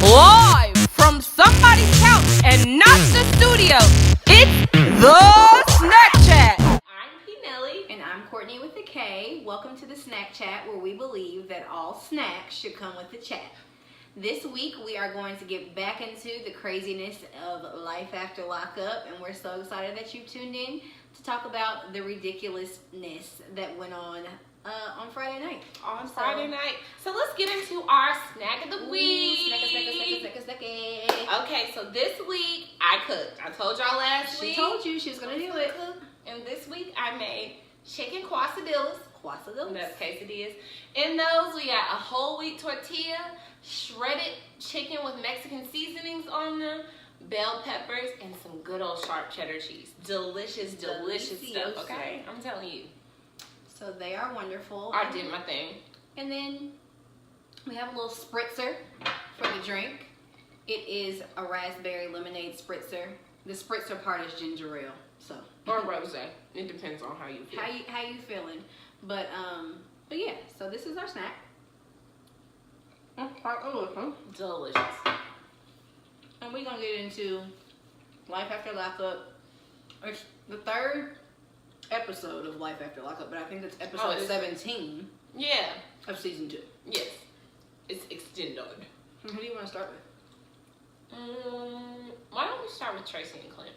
Live from somebody's couch and not the studio, it's the Snack Chat. I'm P. Nelly. And I'm Courtney with a K. Welcome to the Snack Chat, where we believe that all snacks should come with the chat. This week, we are going to get back into the craziness of life after lockup, and we're so excited that you tuned in to talk about the ridiculousness that went on Friday night. Friday night. So let's get into our snack of the week. Snack. Okay, so this week I cooked. I told y'all last week. She told you she was going to do it. And this week I made chicken quesadillas. Quesadillas. That's quesadillas. In those, we got a whole wheat tortilla, shredded chicken with Mexican seasonings on them, bell peppers, and some good old sharp cheddar cheese. Delicious stuff, okay? I'm telling you. So they are wonderful. I did my thing. And then we have a little spritzer for the drink. It is a raspberry lemonade spritzer. The spritzer part is ginger ale. So or rosé. It depends on how you feel. How you feeling? But yeah. So this is our snack. Delicious. And we're gonna get into Life After Lockup. It's the third episode of Life After Lockup, but I think it's episode 17. Yeah. Of season 2. Yes. It's extended. Who do you want to start with? Why don't we start with Tracy and Clint?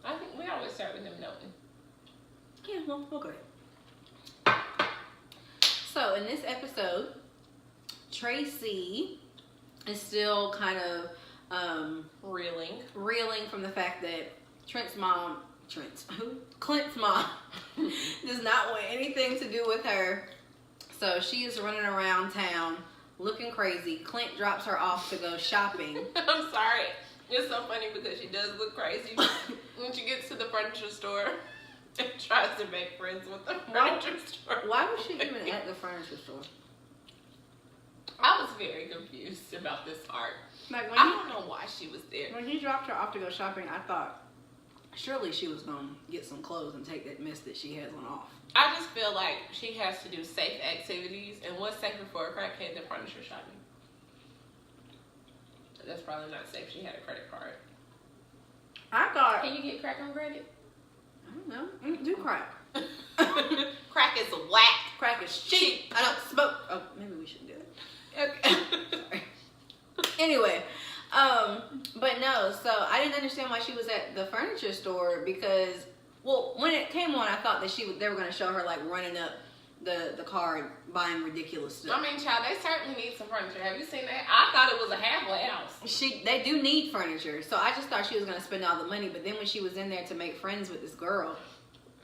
I think we always start with them, don't we? Yeah, well, okay. So in this episode, Tracy is still kind of reeling from the fact that Clint's mom does not want anything to do with her. So she is running around town looking crazy. Clint drops her off to go shopping. I'm sorry. It's so funny because she does look crazy when she gets to the furniture store and tries to make friends with the furniture store. Why was she even at the furniture store? I was very confused about this part. Like I don't know why she was there. When he dropped her off to go shopping, I thought surely she was going to get some clothes and take that mess that she has on off. I just feel like she has to do safe activities, and what's safer for a crackhead than furniture shopping? That's probably not safe. She had a credit card. I thought... Can you get crack on credit? I don't know. Do crack. Crack is whack. Crack is cheap. I don't smoke. Oh, maybe we shouldn't do it. Okay. Sorry. Anyway, but no, so I didn't understand why she was at the furniture store because, well, when it came on, I thought that they were going to show her like running up the car buying ridiculous stuff. I mean, child, they certainly need some furniture. Have you seen that? I thought it was a halfway house. They do need furniture, so I just thought she was going to spend all the money. But then when she was in there to make friends with this girl,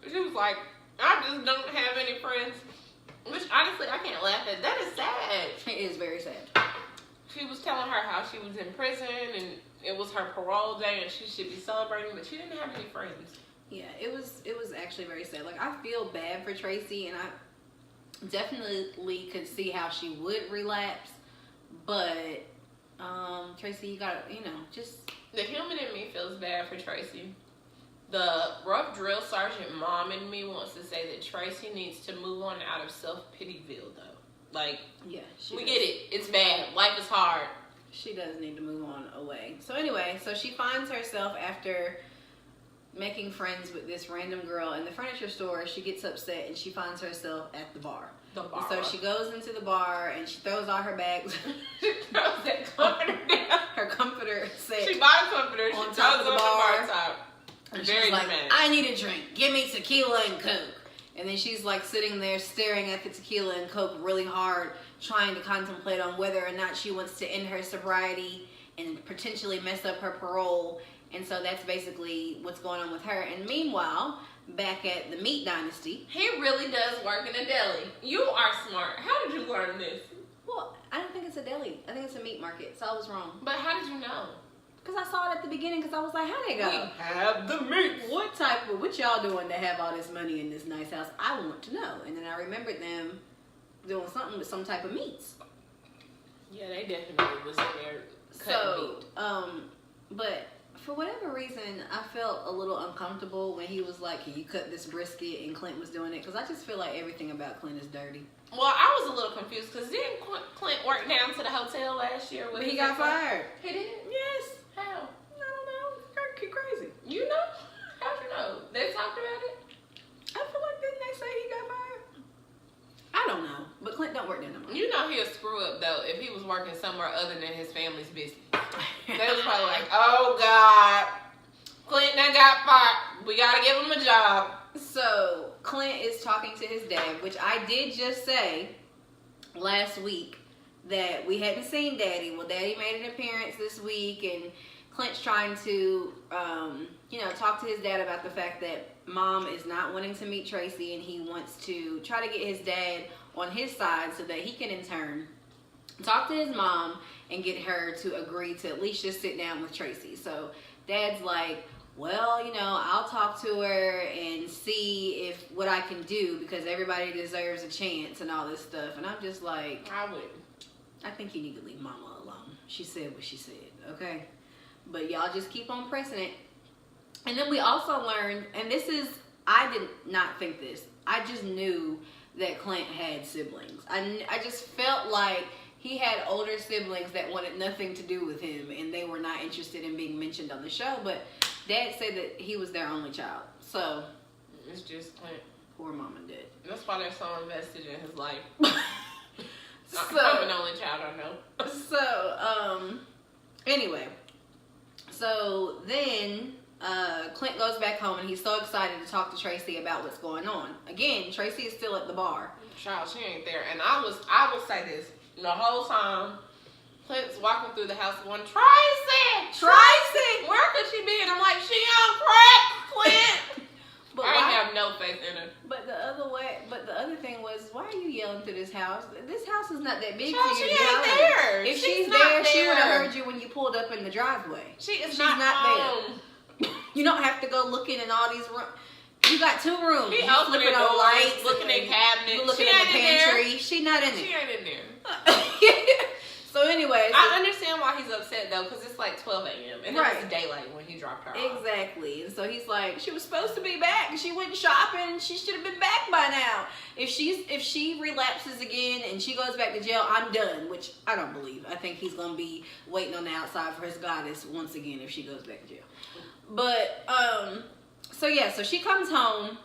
she was like, "I just don't have any friends." Which honestly, I can't laugh at. That is sad. It is very sad. She was telling her how she was in prison and it was her parole day and she should be celebrating, but she didn't have any friends. Yeah, it was actually very sad. Like, I feel bad for Tracy, and I definitely could see how she would relapse, but Tracy, you gotta, just... The human in me feels bad for Tracy. The rough drill sergeant mom in me wants to say that Tracy needs to move on out of self-pityville, though. Like, yeah, we get it. It's bad. Life is hard. She does need to move on away. So anyway, so she finds herself after making friends with this random girl in the furniture store. She gets upset and she finds herself at the bar. The bar. So she goes into the bar and she throws all her bags. She throws that comforter down. Her comforter set. She bought a comforter. She on throws top it of the on bar. The bar top. And Very she's like, dramatic. I need a drink. Give me tequila and Coke. And then she's like sitting there staring at the tequila and Coke really hard, trying to contemplate on whether or not she wants to end her sobriety and potentially mess up her parole. And so that's basically what's going on with her. And meanwhile, back at the Meat Dynasty. He really does work in a deli. You are smart. How did you learn this? Well, I don't think it's a deli. I think it's a meat market. So I was wrong. But how did you know? Because I saw it at the beginning because I was like, how'd they go? We have the meat. What y'all doing to have all this money in this nice house? I want to know. And then I remembered them doing something with some type of meats. Yeah, they definitely was in there cutting meat. But for whatever reason, I felt a little uncomfortable when he was like, "Can you cut this brisket?" and Clint was doing it, because I just feel like everything about Clint is dirty. Well, I was a little confused because didn't Clint work down to the hotel last year? But he got fired. He did? Yes. How? I don't know. You're crazy. You know? How'd you know? They talked about it? I feel like didn't they say he got fired? I don't know. But Clint don't work there no more. You know he'll screw up though if he was working somewhere other than his family's business. They was probably like, oh God, Clint done got fired. We gotta give him a job. So Clint is talking to his dad, which I did just say last week that we hadn't seen Daddy. Well, Daddy made an appearance this week, and Clint's trying to, talk to his dad about the fact that Mom is not wanting to meet Tracy, and he wants to try to get his dad on his side so that he can in turn talk to his mom and get her to agree to at least just sit down with Tracy. So Dad's like, well, I'll talk to her and see if what I can do, because everybody deserves a chance and all this stuff. And I'm just like, I wouldn't. I think you need to leave Mama alone. She said what she said, okay? But y'all just keep on pressing it. And then we also learned, and I did not think this. I just knew that Clint had siblings. I just felt like he had older siblings that wanted nothing to do with him, and they were not interested in being mentioned on the show. But Dad said that he was their only child. So it's just Clint. Poor Mom and Dad. That's why they're so invested in his life. So, I'm an only child, I know. So, anyway. So then Clint goes back home, and he's so excited to talk to Tracy about what's going on. Again, Tracy is still at the bar. Child, she ain't there. And I will say this. The whole time, Clint's walking through the house going, Tracy! Where could she be? And I'm like, she on crack, Clint! But I ain't have no faith in her. But the other thing was, why are you yelling through this house? This house is not that big Child, for you she to ain't yell. there. If She's she's not there, she there. would have heard you when you pulled up in the driveway. She's not home. there. You don't have to go looking in all these rooms. You got 2 rooms. He You opening flipping on doors, lights, looking in cabinets. You looking She in ain't the in there. pantry. She not in there. She ain't in there. So anyway. I understand why he's upset though, because it's like 12 a.m. and Right. it was daylight when he dropped her off. Exactly. And so he's like, she was supposed to be back, and she went shopping, and she should have been back by now. If she relapses again and she goes back to jail, I'm done, which I don't believe. I think he's gonna be waiting on the outside for his goddess once again if she goes back to jail. But so she comes home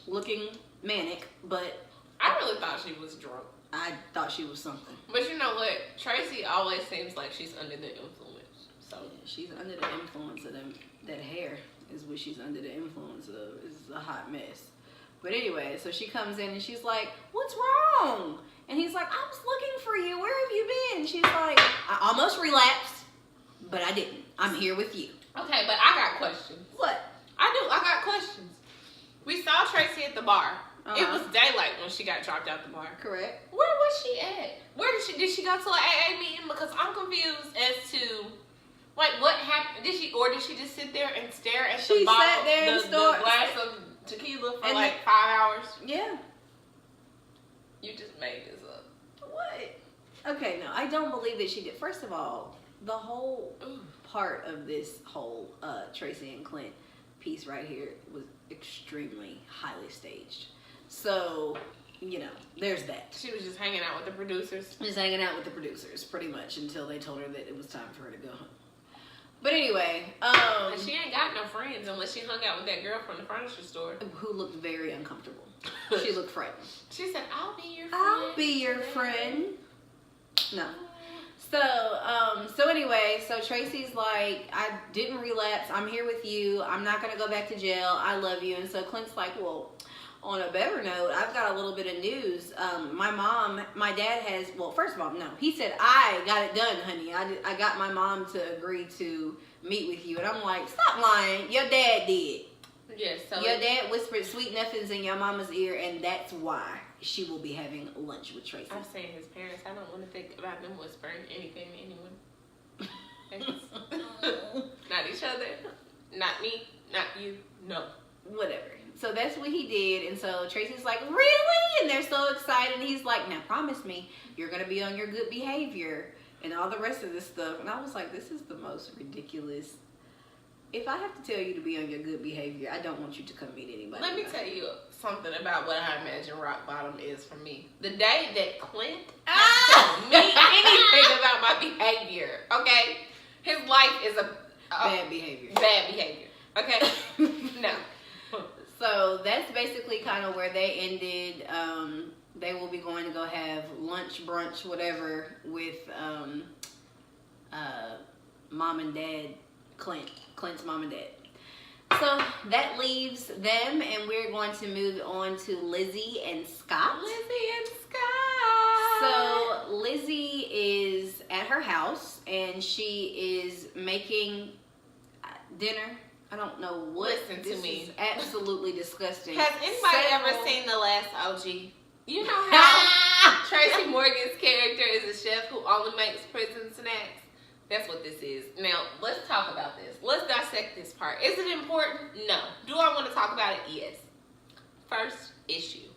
looking manic, but I really thought she was drunk. I thought she was something. But you know what? Tracy always seems like she's under the influence. So Yeah, she's under the influence of that hair is what she's under the influence of. It's a hot mess. But anyway, so she comes in and she's like, what's wrong? And he's like, I was looking for you. Where have you been? She's like, I almost relapsed, but I didn't. I'm here with you. okay, but I got questions. What? I got questions. We saw Tracy at the bar. Uh-huh. It was daylight when she got dropped out the bar. Correct. Where was she at? Did she go to an AA meeting? Because I'm confused as to like what happened. Did she just sit there and stare at She the bottle, sat there in the store. glass of tequila for And like 5 hours? Yeah. You just made this up. What? Okay, no, I don't believe that she did. First of all, the whole part of this whole Tracy and Clint piece right here was extremely highly staged. So, there's that. She was just hanging out with the producers. Just hanging out with the producers, pretty much, until they told her that it was time for her to go home. But anyway, And she ain't got no friends unless she hung out with that girl from the furniture store. who looked very uncomfortable. She looked frightened. She said, I'll be your friend. I'll be your friend. No. So anyway, so Tracy's like, I didn't relapse. I'm here with you. I'm not going to go back to jail. I love you. And so Clint's like, well, on a better note, I've got a little bit of news. My dad has, well, first of all, no. He said, I got it done, honey. I got my mom to agree to meet with you. And I'm like, stop lying. Your dad did. Yes. So Your dad whispered sweet nothings in your mama's ear, and that's why she will be having lunch with Tracy. I've seen his parents. I don't want to think about them whispering anything to anyone. Not each other. Not me. Not you. No. Whatever. So that's what he did. And so Tracy's like, really? And they're so excited. And he's like, now promise me you're going to be on your good behavior and all the rest of this stuff. And I was like, this is the most ridiculous if I have to tell you to be on your good behavior, I don't want you to come meet anybody. Let me tell you something about what I imagine rock bottom is for me. The day that Clint told me anything about my behavior, okay? His life is a bad behavior. Bad behavior, okay? No. So that's basically kind of where they ended. They will be going to go have lunch, brunch, whatever, with mom and dad, Clint's mom and dad. So that leaves them, and we're going to move on to Lizzie and Scott. Lizzie and Scott. So Lizzie is at her house, and she is making dinner. I don't know what. Listen this to me. Is absolutely disgusting. Has anybody ever seen The Last OG? You know how Tracy Morgan's character is a chef who only makes prison snacks? That's what this is. Now, let's talk about this. Let's dissect this part. Is it important? No. Do I want to talk about it? Yes. First issue.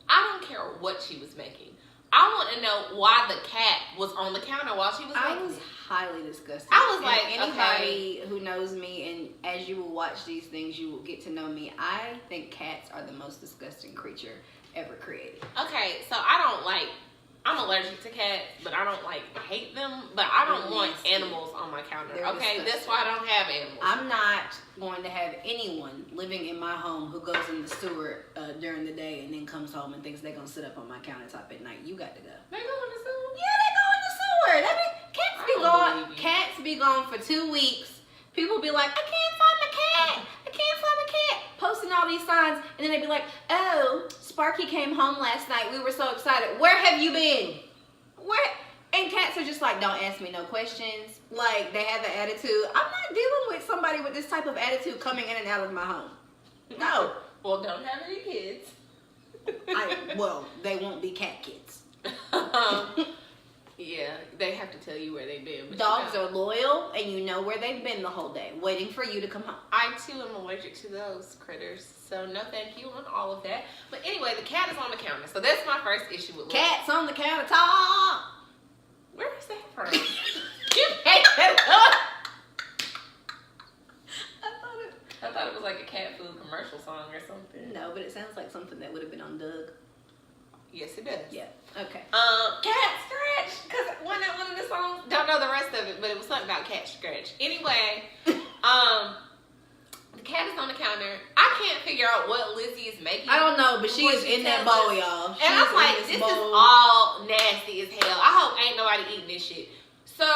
I don't care what she was making. I want to know why the cat was on the counter while she was making it. I was highly disgusted. I was And like, anybody who knows me, and as you will watch these things, you will get to know me. I think cats are the most disgusting creature ever created. Okay, so I'm allergic to cats, but I don't hate them, but I don't want animals on my counter. They're Okay, disgusting. that's why I don't have animals. I'm not going to have anyone living in my home who goes in the sewer during the day and then comes home and thinks they're going to sit up on my countertop at night. You got to go. They go in the sewer? Yeah, they go in the sewer. Cats be I don't gone. believe you. Cats be gone for 2 weeks. People be like, I can't find my cat. I can't find my cat. Posting all these signs, and then they be like, oh, Sparky came home last night. We were so excited. Where have you been? Where? And cats are just like, don't ask me no questions. Like, they have an attitude. I'm not dealing with somebody with this type of attitude coming in and out of my home. No. Well, don't have any kids. Well, they won't be cat kids. Yeah, they have to tell you where they've been. But Dogs are loyal, and you know where they've been the whole day, waiting for you to come home. I too am allergic to those critters, so no thank you on all of that. But anyway, the cat is on the counter, so that's my first issue with Cats on the countertop. Where is that from? You made that up. I thought it was like a cat food commercial song or something. No, but it sounds like something that would have been on Doug. Yes, it does. Yeah. Okay. Cat scratch. Cause one of the songs. Don't know the rest of it, but it was something about cat scratch. Anyway, the cat is on the counter. I can't figure out what Lizzie is making. I don't know, but she before is in that tells bowl, us. y'all. And I'm like, this is all nasty as hell. I hope ain't nobody eating this shit. So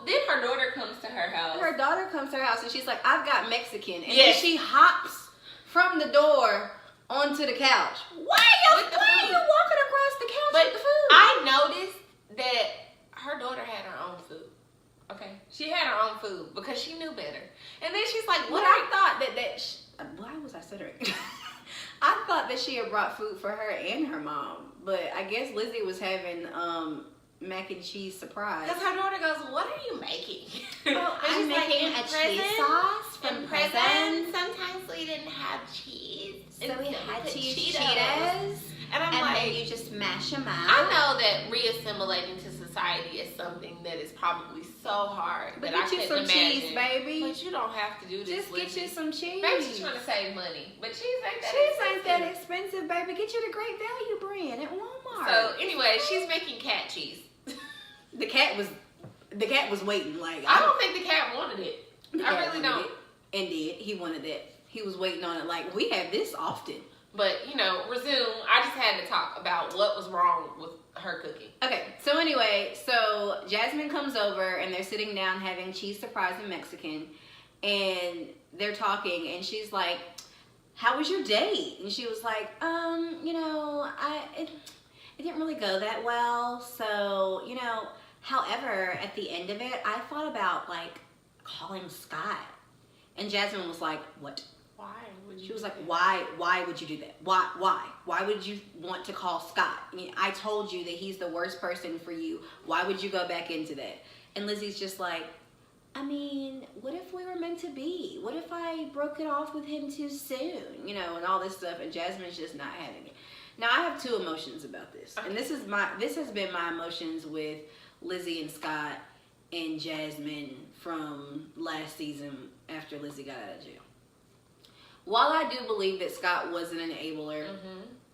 then her daughter comes to her house. Her daughter comes to her house and she's like, I've got Mexican. And Yes. then she hops from the door onto the couch. Why are you walking across the couch But with the food? I noticed that her daughter had her own food. Okay, she had her own food because she knew better. And then she's like, But I thought why was I stuttering? I thought that she had brought food for her and her mom. But I guess Lizzie was having mac and cheese surprise. Because her daughter goes, what are you making? Oh, And I'm she's like, making "In a prison- cheese sauce from In prison. prison, sometimes we didn't have cheese. So we had put to use Cheetos." Cheetos. And I'm And like, then you just mash them out. I know that reassimilating to society is something that is probably so hard But that I get you couldn't some imagine. cheese, baby. But you don't have to do this. Just get Lizzie. you some cheese. Maybe she's trying to save money, but cheese ain't that Cheese expensive. ain't that expensive, baby. Get you the Great Value brand at Walmart. So anyway, she's making cat cheese. the cat was waiting. Like I don't think the cat wanted it. the I cat really wanted don't. it. And did he wanted that? He was waiting on it. Like we have this often. But resume. I just had to talk about what was wrong with her cooking. Okay, so anyway, so Jasmine comes over and they're sitting down having cheese surprise in Mexican, and they're talking, and she's like, "How was your date?" And she was like, it didn't really go that well. So, however, at the end of it, I thought about like calling Scott, and Jasmine was like, "What?" Why would you? She was like, why would you do that? Why would you want to call Scott? I told you that he's the worst person for you. Why would you go back into that? And Lizzie's just like, I mean, what if we were meant to be? What if I broke it off with him too soon? And all this stuff. And Jasmine's just not having it. Now, I have two emotions about this. And this has been my emotions with Lizzie and Scott and Jasmine from last season after Lizzie got out of jail. While I do believe that Scott was an enabler,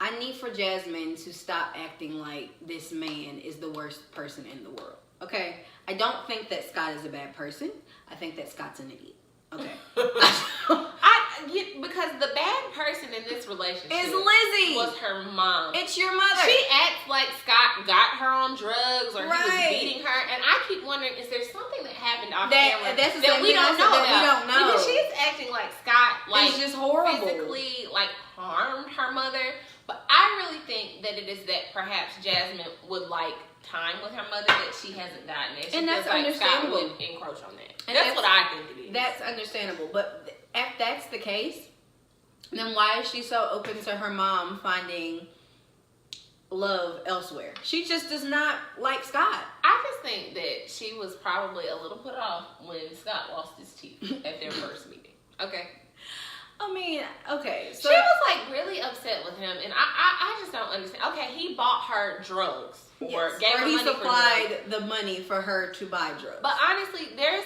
I need for Jasmine to stop acting like this man is the worst person in the world. Okay? I don't think that Scott is a bad person. I think that Scott's an idiot. Okay. Because the bad person in this relationship is Lizzie. Was her mom. It's your mother. She acts like Scott got her on drugs or he was Right. beating her, and I keep wondering, is there something that happened off That- camera that's the that same we thing I don't said, know that we about? don't know. Because she's acting like Scott It's just horrible. physically harmed her mother. But I really think that it is that perhaps Jasmine would like time with her mother that she hasn't gotten, and she And feels that's like Scott understandable. would encroach on that. And That's what I think it is. That's understandable. But if that's the case, then why is she so open to her mom finding love elsewhere? She just does not like Scott. I just think that she was probably a little put off when Scott lost his teeth at their first meeting. Okay. I mean, okay. So She was like really upset with him, and I just don't understand. Okay, he bought her drugs or yes, gave or her he money for drugs. supplied the money for her to buy drugs. But honestly, there's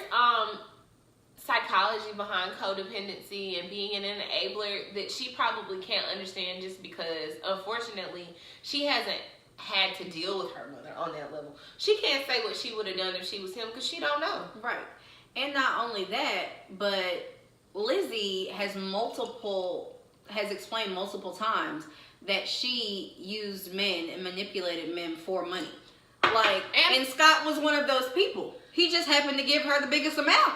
psychology behind codependency and being an enabler that she probably can't understand just because, unfortunately, she hasn't had to deal with her mother on that level. She can't say what she would have done if she was him because she don't know. Right. And not only that, but Lizzie has explained multiple times that she used men and manipulated men for money. Like, and Scott was one of those people. He just happened to give her the biggest amount.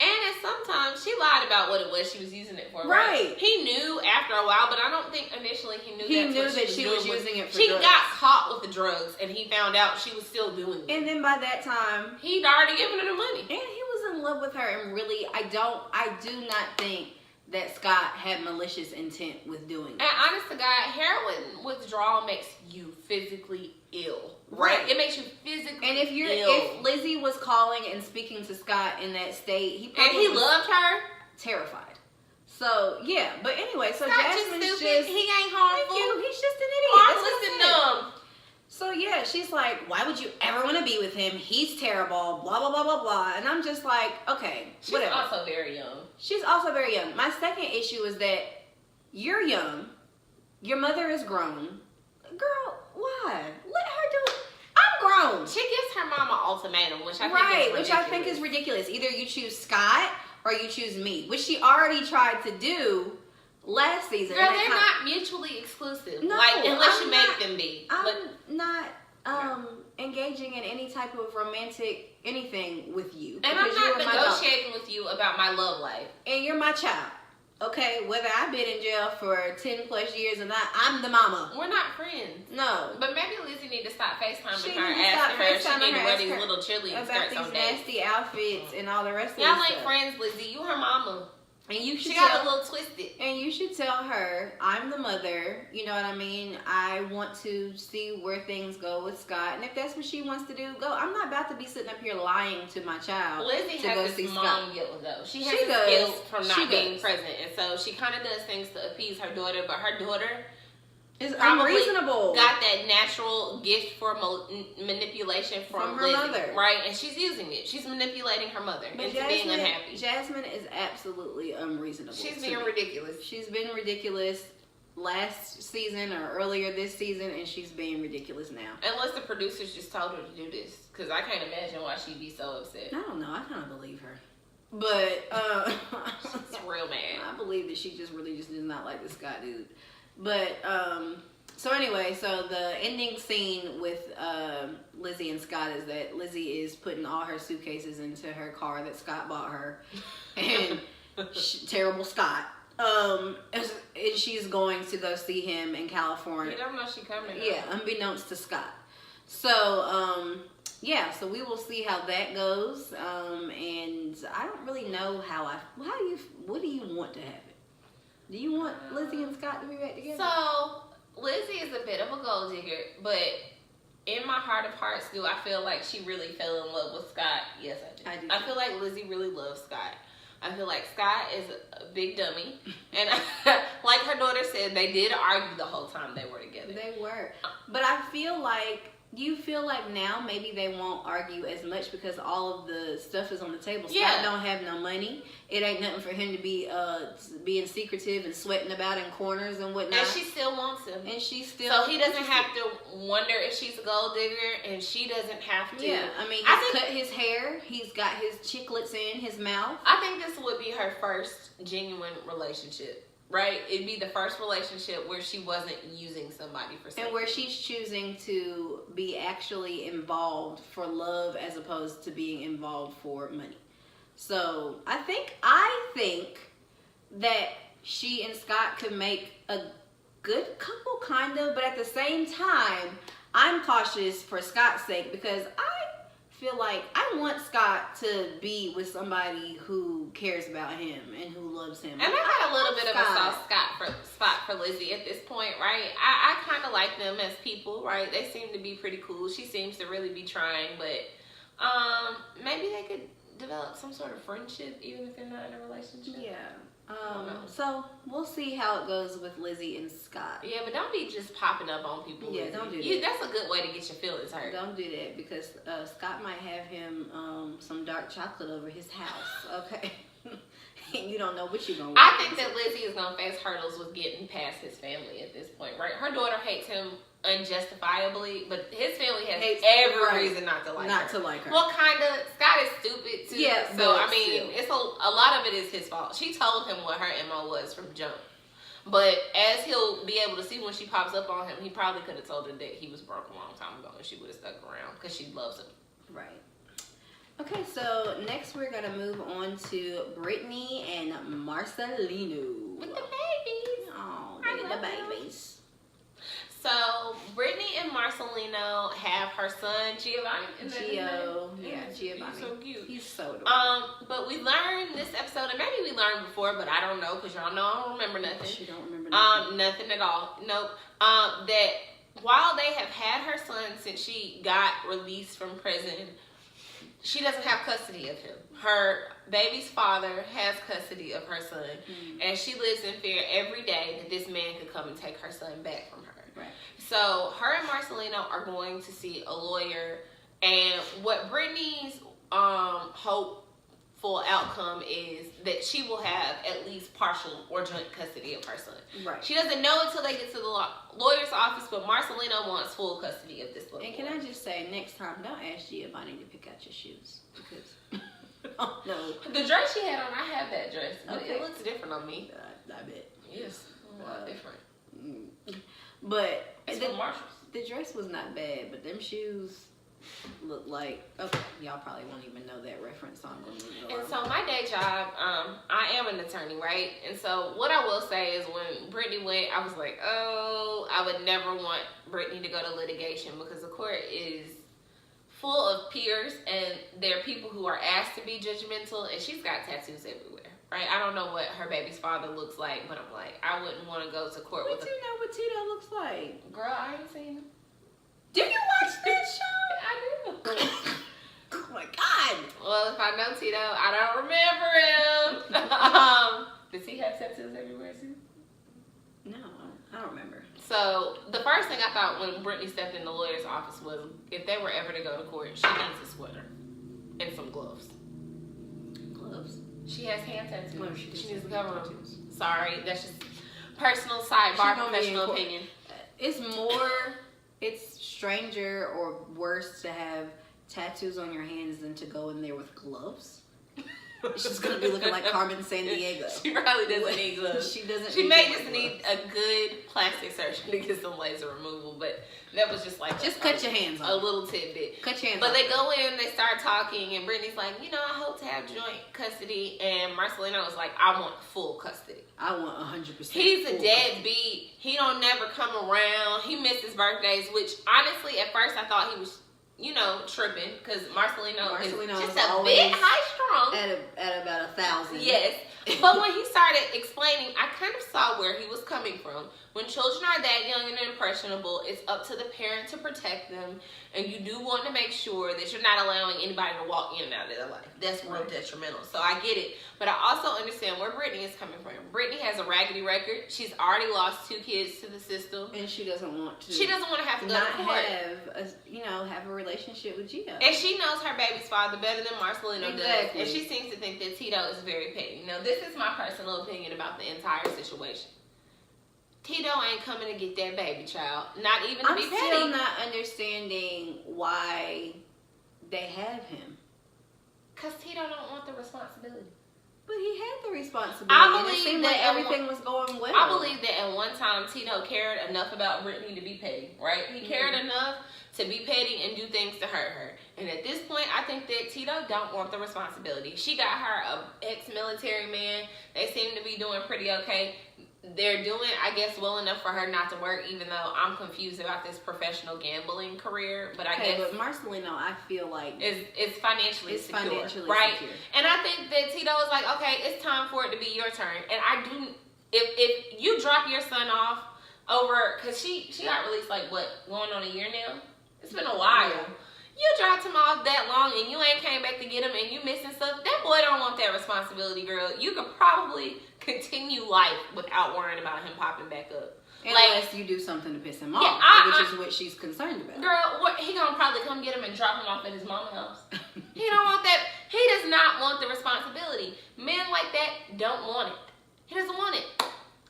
And sometimes she lied about what it was she was using it for. Right. He knew after a while, but I don't think initially he knew that she was using it for She drugs. got caught with the drugs, and he found out she was still doing it. And then by that time, He'd already given her the money. and he was in love with her. And really, I do not think that Scott had malicious intent with doing it. And honest to God, heroin withdrawal makes you physically ill. Right? It makes you physically And if Lizzie was calling and speaking to Scott in that state, he probably was loved her, terrified. So yeah, but anyway, so Scott Jasmine's just stupid. He ain't harmful. Thank you. He's just an idiot. That's what Harmless I and said. dumb. So yeah, she's like, why would you ever want to be with him? He's terrible. Blah blah blah blah blah. And I'm just like, okay, She's whatever. also very young. She's also very young. My second issue is that you're young. Your mother is grown. Girl, why? Let her do it. I'm grown. She gives her mom an ultimatum, which I think is Right, ridiculous. which I think is ridiculous. Either you choose Scott or you choose me, which she already tried to do last season. Girl, they're not mutually exclusive. No, like, unless I'm you not- make them be. I'm But, not engaging in any type of romantic anything with you. and I'm because you not are my daughter. negotiating with you about my love life. And you're my child. Okay, whether I've been in jail for 10 plus years or not, I'm the mama. We're not friends. No. But maybe Lizzie need to stop FaceTiming She her, need to stop asking her if she FaceTiming need to her, wear ask these her little cheerleading about skirts these on days. nasty outfits and all the rest of Y'all this ain't stuff. friends, Lizzie. You her mama. And you should She got tell, a little twisted. and you should tell her, I'm the mother, you know what I mean? I want to see where things go with Scott. And if that's what she wants to do, go. I'm not about to be sitting up here lying to my child. Lizzie to go has see this Scott. mom guilt though. She has She this does. guilt from She not being does. present, and so she kind of does things to appease her daughter. But her daughter It's probably unreasonable. got that natural gift for manipulation from her Lizzie, mother. right? And she's using it. She's manipulating her mother But into being unhappy. Jasmine is absolutely unreasonable. She's to being me. ridiculous. She's been ridiculous last season or earlier this season, and she's being ridiculous now. Unless the producers just told her to do this, because I can't imagine why she'd be so upset. I don't know. I kind of believe her. But She's real mad. I believe that she just really just does not like this Scott dude. But so anyway, so the ending scene with Lizzie and Scott is that Lizzie is putting all her suitcases into her car that Scott bought her, and terrible Scott. And she's going to go see him in California. You don't know she coming. Yeah, unbeknownst to Scott. So yeah, so we will see how that goes. And I don't really know what do you want to happen? Do you want Lizzie and Scott to be back together? So Lizzie is a bit of a gold digger, but in my heart of hearts, do I feel like she really fell in love with Scott? Yes, I do. I feel like Lizzie really loves Scott. I feel like Scott is a big dummy, and like her daughter said, they did argue the whole time they were together. They were, but I feel like you feel like now maybe they won't argue as much because all of the stuff is on the table. Scott Yeah. don't have no money. It ain't nothing for him to be being secretive and sweating about in corners and whatnot. And she still wants him. And she still. So he doesn't have to wonder if she's a gold digger, and she doesn't have to. Yeah, I mean, I he's think- cut his hair. He's got his chiclets in his mouth. I think this would be her first genuine relationship, right? It'd be the first relationship where she wasn't using somebody for something. And where she's choosing to be actually involved for love as opposed to being involved for money. So I think that she and Scott could make a good couple, kind of, but at the same time, I'm cautious for Scott's sake because I feel like I want Scott to be with somebody who cares about him and who loves him. And I got a little bit of a Scott. soft spot for Lizzie at this point, right? I kind of like them as people, right? They seem to be pretty cool. She seems to really be trying, but maybe they could develop some sort of friendship even if they're not in a relationship. Yeah. don't know. So we'll see how it goes with Lizzie and Scott. Yeah, but don't be just popping up on people. Yeah, Lizzie. don't do that. That's a good way to get your feelings hurt. Don't do that because Scott might have him some dark chocolate over his house. Okay. And you don't know what you're gonna. I think that Lizzie is gonna face hurdles with getting past his family at this point, right? Her daughter hates him unjustifiably, but his family has every reason not to like her. Well, kind of. Scott is stupid too. Yeah, so but I mean, still. it's a lot of it is his fault. She told him what her MO was from jump. But as he'll be able to see when she pops up on him, he probably could have told her that he was broke a long time ago and she would have stuck around because she loves him. Right. Okay, so next we're gonna move on to Brittany and Marcelino. With the babies. Oh, I they the love them. babies. So Brittany and Marcelino have her son Giovanni. Is that his name? Gio, yeah, Giovanni. He's so cute. He's so adorable. But we learned this episode, and maybe we learned before, but I don't know because y'all know I don't remember nothing. She don't remember nothing. Nothing at all. Nope. That while they have had her son since she got released from prison, she doesn't have custody of him. Her baby's father has custody of her son, and she lives in fear every day that this man could come and take her son back from her. Right. So her and Marcelino are going to see a lawyer, and what Brittany's hopeful outcome is that she will have at least partial or joint custody of her son. Right. She doesn't know until they get to the lawyer's office, but Marcelino wants full custody of this little And boy. can I just say, next time, don't ask Giovanni to pick out your shoes because oh no, The dress she had on, I have that dress, but Okay. it looks different on me. I bet. Yes, a lot different. But It's from Marshalls. the dress was not bad, but them shoes look like, okay, y'all probably won't even know that reference, so I'm going to leave it alone. And so my day job, I am an attorney, right? And so what I will say is when Brittany went, I was like, oh, I would never want Brittany to go to litigation because the court is full of peers and there are people who are asked to be judgmental, and she's got tattoos everywhere, right? I don't know what her baby's father looks like, but I'm like, I wouldn't want to go to court But with you know what Tito looks like. a girl. I ain't seen him. Did you watch that show? I do. Oh my God. Well, if I know Tito, I don't remember him. Does he have tattoos everywhere too? No, I don't remember. So the first thing I thought when Brittany stepped in the lawyer's office was if they were ever to go to court, she needs a sweater and some gloves. Gloves? She has hand tattoos. Well, she she needs to has cover them. tattoos. Sorry, that's just personal She sidebar, gonna be in professional court. opinion. It's stranger or worse to have tattoos on your hands than to go in there with gloves. She's gonna be looking like Carmen Sandiego. She probably doesn't need gloves. She doesn't. She need may to just wear need gloves. a good plastic surgery to get some laser removal, but that was just like Just cut your hands a off. little tidbit. Cut your hands But off. they go in, they start talking, and Brittany's like, I hope to have joint custody. And Marcelino was like, I want full custody. I want 100%. He's a full deadbeat. He don't never come around. He misses birthdays, which honestly, at first I thought he was, tripping because Marcelino is Marcelino just is a always- bit high strung. wrong. At about 1,000. Yes. But when he started explaining, I kind of saw where he was coming from. When children are that young and impressionable, it's up to the parent to protect them. And you do want to make sure that you're not allowing anybody to walk in and out of their life. That's real detrimental. So I get it. But I also understand where Brittany is coming from. Brittany has a raggedy record. She's already lost 2 kids to the system. And she doesn't want to. She doesn't want to have to go not to court. have a relationship with Gio. And she knows her baby's father better than Marcelino does. Exactly. And she seems to think that Tito is very petty. Now, this is my personal opinion about the entire situation. Tito ain't coming to get that baby child. Not even to be petty. I'm still not understanding why they have him. Because Tito don't want the responsibility. But he had the responsibility. I believe it seemed that like everything was going well. I believe that at one time Tito cared enough about Brittany to be petty, right? He cared enough to be petty and do things to hurt her. And at this point, I think that Tito don't want the responsibility. She got her a ex-military man. They seem to be doing pretty okay. They're doing, I guess, well enough for her not to work, even though I'm confused about this professional gambling career. But I guess, but Marcelino, I feel like it's financially secure, financially right? secure. And I think that Tito is like, okay, it's time for it to be your turn. And I do, if you drop your son off over, because she got released like what, going on a year now? It's been a while. Yeah. You dropped him off that long and you ain't came back to get him and you missing stuff. That boy don't want that responsibility, girl. You could probably continue life without worrying about him popping back up. Unless you do something to piss him off, which is what she's concerned about. Girl, he gonna probably come get him and drop him off at his mama's house. He don't want that. He does not want the responsibility. Men like that don't want it. He doesn't want it.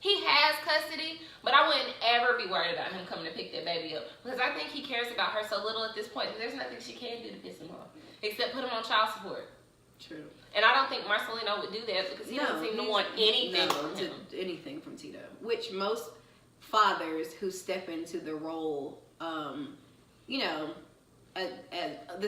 He has custody, but I wouldn't ever be worried about him coming to pick that baby up. Because I think he cares about her so little at this point that there's nothing she can do to piss him off. Except put him on child support. True. And I don't think Marcelino would do that because he doesn't seem to want anything from him. Anything from Tito. Which most fathers who step into the role, the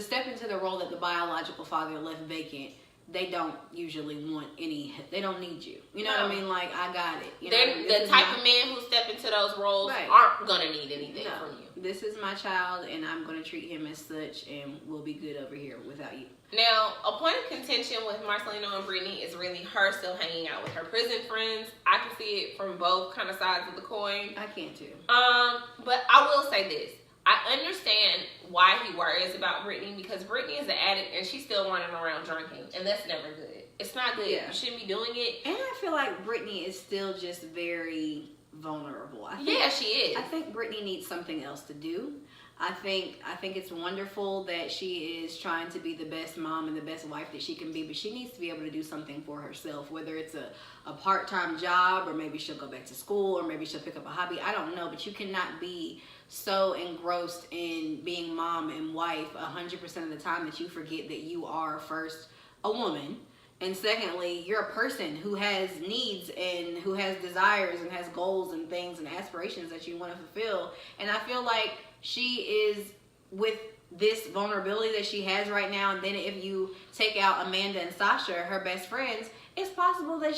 step into the role that the biological father left vacant, they don't usually want any, they don't need you. You know what I mean? Like, I got it. The type of men who step into those roles aren't going to need anything from you. This is my child, and I'm going to treat him as such, and we'll be good over here without you. Now, a point of contention with Marcelino and Brittany is really her still hanging out with her prison friends. I can see it from both kind of sides of the coin. I can too. But I will say this. I understand why he worries about Brittany because Brittany is an addict and she's still running around drinking, and that's never good. It's not good. Yeah. You shouldn't be doing it. And I feel like Brittany is still just very vulnerable. She is. I think Brittany needs something else to do. I think it's wonderful that she is trying to be the best mom and the best wife that she can be, but she needs to be able to do something for herself, whether it's a part-time job, or maybe she'll go back to school, or maybe she'll pick up a hobby. I don't know, but you cannot be so engrossed in being mom and wife 100% of the time that you forget that you are first a woman, and secondly, you're a person who has needs and who has desires and has goals and things and aspirations that you want to fulfill. And I feel like she is, with this vulnerability that she has right now, and then if you take out Amanda and Sasha, her best friends, it's possible that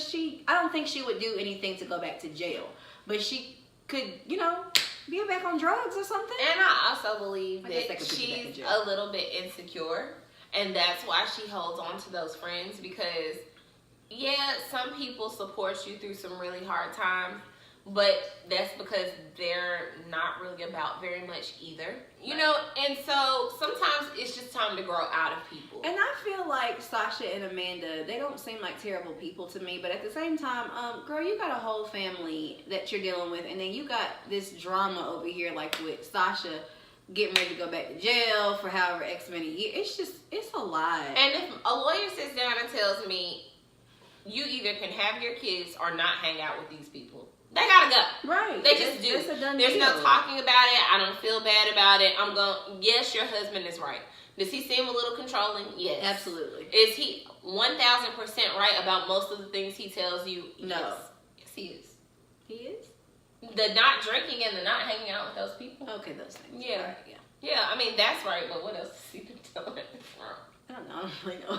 I don't think she would do anything to go back to jail, but she could, get back on drugs or something. And I also believe that she's a little bit insecure, and that's why she holds on to those friends, because some people support you through some really hard times, but that's because they're not really about very much either, and so sometimes it's just time to grow out of people. And I feel like Sasha and Amanda, they don't seem like terrible people to me, but at the same time, girl, you got a whole family that you're dealing with, and then you got this drama over here, like with Sasha getting ready to go back to jail for however X many years. It's a lot. And if a lawyer sits down and tells me, you either can have your kids or not hang out with these people, they gotta go. Right. They just do. There's no talking about it. I don't feel bad about it. Yes, your husband is right. Does he seem a little controlling? Yes. Absolutely. Is he 1,000% right about most of the things he tells you? No. Yes. Yes, he is. He is? The not drinking and the not hanging out with those people. Okay, those things. Yeah. Right, yeah. Yeah, I mean, that's right, but what else is he been telling? I don't know. I don't really know.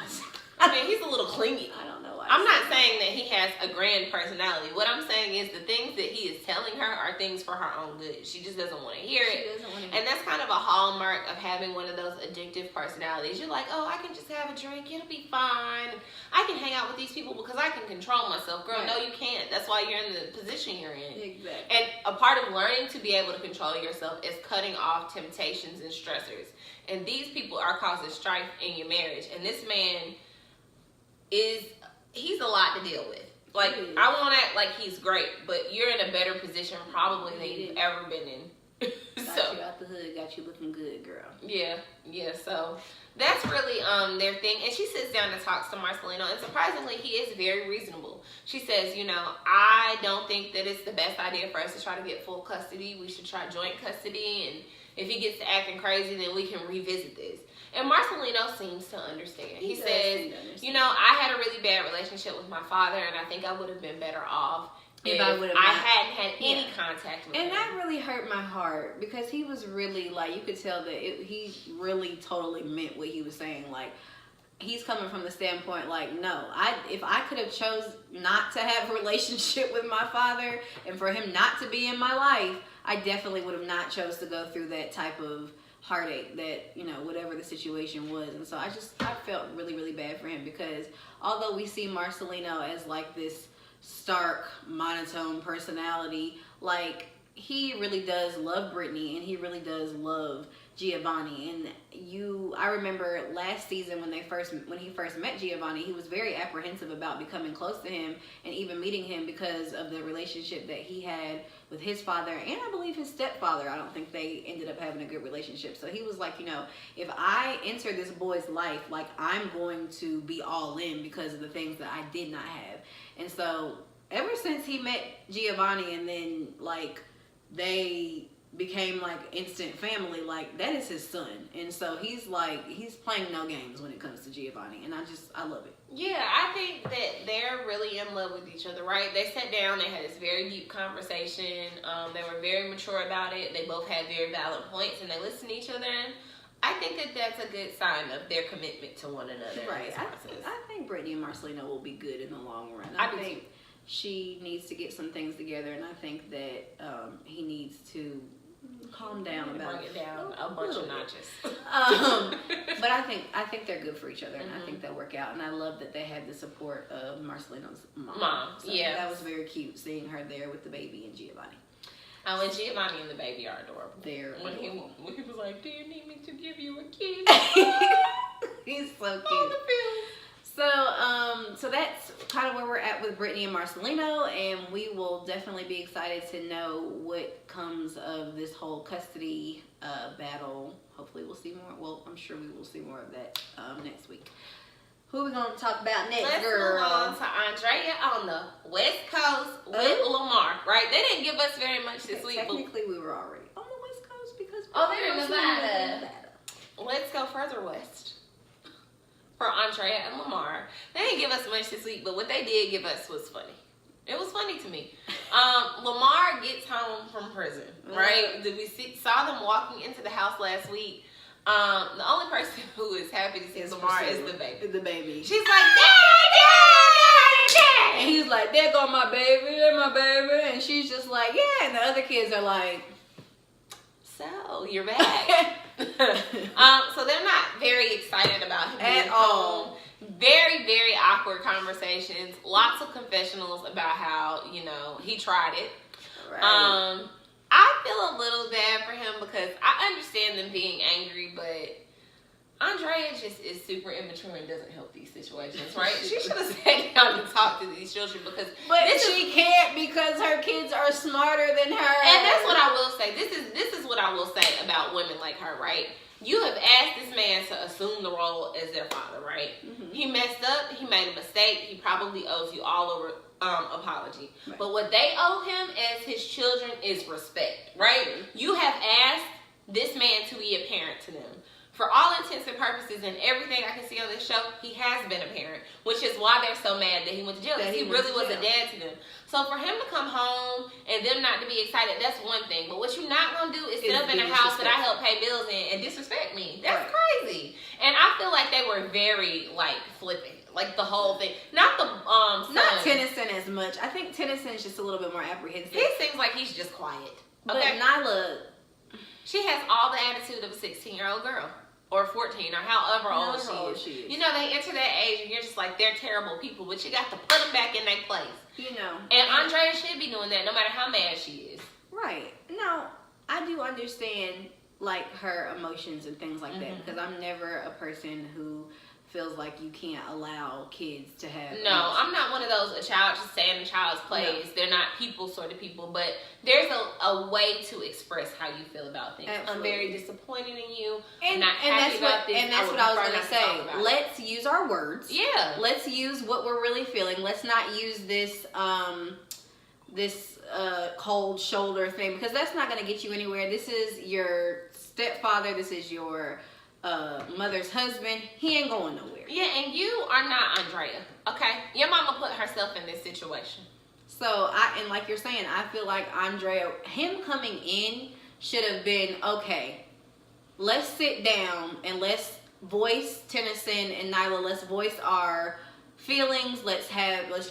I mean, he's a little clingy. I don't know. I'm not saying that he has a grand personality. What I'm saying is the things that he is telling her are things for her own good. She just doesn't want to hear it. And that's kind of a hallmark of having one of those addictive personalities. You're like, oh, I can just have a drink. It'll be fine. I can hang out with these people because I can control myself. Girl, no, you can't. That's why you're in the position you're in. Exactly. And a part of learning to be able to control yourself is cutting off temptations and stressors. And these people are causing strife in your marriage. And this man he's a lot to deal with. Like, I won't act like he's great, but you're in a better position probably than you've ever been in. Got you out the hood, got you looking good, girl. Yeah, so that's really their thing. And she sits down and talks to Marcelino, and surprisingly, he is very reasonable. She says, I don't think that it's the best idea for us to try to get full custody. We should try joint custody, and if he gets to acting crazy, then we can revisit this. And Marcelino seems to understand. He says, I had a really bad relationship with my father, and I think I would have been better off if I hadn't had any contact with him. And that really hurt my heart because he was really, like, you could tell that he really totally meant what he was saying. Like, he's coming from the standpoint, like, no, if I could have chose not to have a relationship with my father and for him not to be in my life, I definitely would have not chose to go through that type of heartache that, whatever the situation was. And so I felt really, really bad for him because although we see Marcelino as like this stark, monotone personality, like, he really does love Brittany and he really does love Giovanni. And I remember last season when he first met Giovanni, he was very apprehensive about becoming close to him and even meeting him because of the relationship that he had with his father and I believe his stepfather. I don't think they ended up having a good relationship. So he was like, if I enter this boy's life, like, I'm going to be all in because of the things that I did not have. And so ever since he met Giovanni and then, like, they became like instant family, like, that is his son. And so he's playing no games when it comes to Giovanni, and I love it. Yeah, I think that they're really in love with each other, right? They sat down, they had this very deep conversation, they were very mature about it, they both had very valid points, and they listened to each other, and I think that that's a good sign of their commitment to one another. Right. I think Brittany and Marcelino will be good in the long run. I think she needs to get some things together, and I think that he needs to calm down about it. Bring it down a bunch of notches. But I think they're good for each other, and I think they'll work out. And I love that they had the support of Marcelino's mom. So that was very cute, seeing her there with the baby and Giovanni. Oh, and Giovanni and the baby are adorable. They're adorable. When he was like, "Do you need me to give you a kiss?" He's so cute. So that's kind of where we're at with Brittany and Marcelino, and we will definitely be excited to know what comes of this whole custody battle. Hopefully we'll see more. Well, I'm sure we will see more of that next week. Who are we going to talk about next, girl? Let's move on to Andrea on the West Coast with Lamar, right? They didn't give us very much this week. Technically, we were already on the West Coast because they're in Nevada. Let's go further west. For Andrea and Lamar. They didn't give us much this week, but what they did give us was funny. It was funny to me. Lamar gets home from prison, right? We saw them walking into the house last week. The only person who is happy to see Lamar is the baby. The baby. She's like, Dad! And he's like, there go my baby, there my baby. And she's just like, yeah. And the other kids are like, so, you're back. So they're not very excited about him being home. Very, very awkward conversations. Lots of confessionals about how, he tried it. Right. I feel a little bad for him because I understand them being angry, but Andrea just is super immature and doesn't help these situations, right? She should have sat down and talked to these children she can't because her kids are smarter than her. And that's what I will say. This is what I will say about women like her, right? You have asked this man to assume the role as their father, right? Mm-hmm. He messed up. He made a mistake. He probably owes you all over apology. Right. But what they owe him as his children is respect, right? You have asked this man to be a parent to them for all intents and purposes and everything I can see on this show, he has been a parent, which is why they're so mad that he went to jail. Because he really was a dad to them. So for him to come home and them not to be excited, that's one thing. But what you're not going to do is sit up in a house that I help pay bills in and disrespect me. That's crazy. And I feel like they were very, like, flippant. Like, the whole thing. Not the son. Not Tennyson as much. I think Tennyson is just a little bit more apprehensive. He seems like he's just quiet. But Nyla, she has all the attitude of a 16-year-old girl. Or 14, or however old she is. You know, they enter that age and you're just like, they're terrible people, but you got to put them back in their place. You know. And Andrea should be doing that no matter how mad she is. Right. No, I do understand, like, her emotions and things like that, because I'm never a person who feels like you can't allow kids to have No, emotions. I'm not one of those, a child just stay in a child's place. No. They're not people sort of people, but there's a way to express how you feel about things. Absolutely. I'm very disappointed in you. I'm not happy about this. And that's what I was going to say. Let's use our words. Yeah. Let's use what we're really feeling. Let's not use this cold shoulder thing, because that's not going to get you anywhere. This is your stepfather. This is your mother's husband. He ain't going nowhere. Yeah, and you are not Andrea, okay? Your mama put herself in this situation. So, and like you're saying, I feel like Andrea, him coming in should have been, okay, let's sit down and let's voice Tennyson and Nyla, let's voice our feelings, let's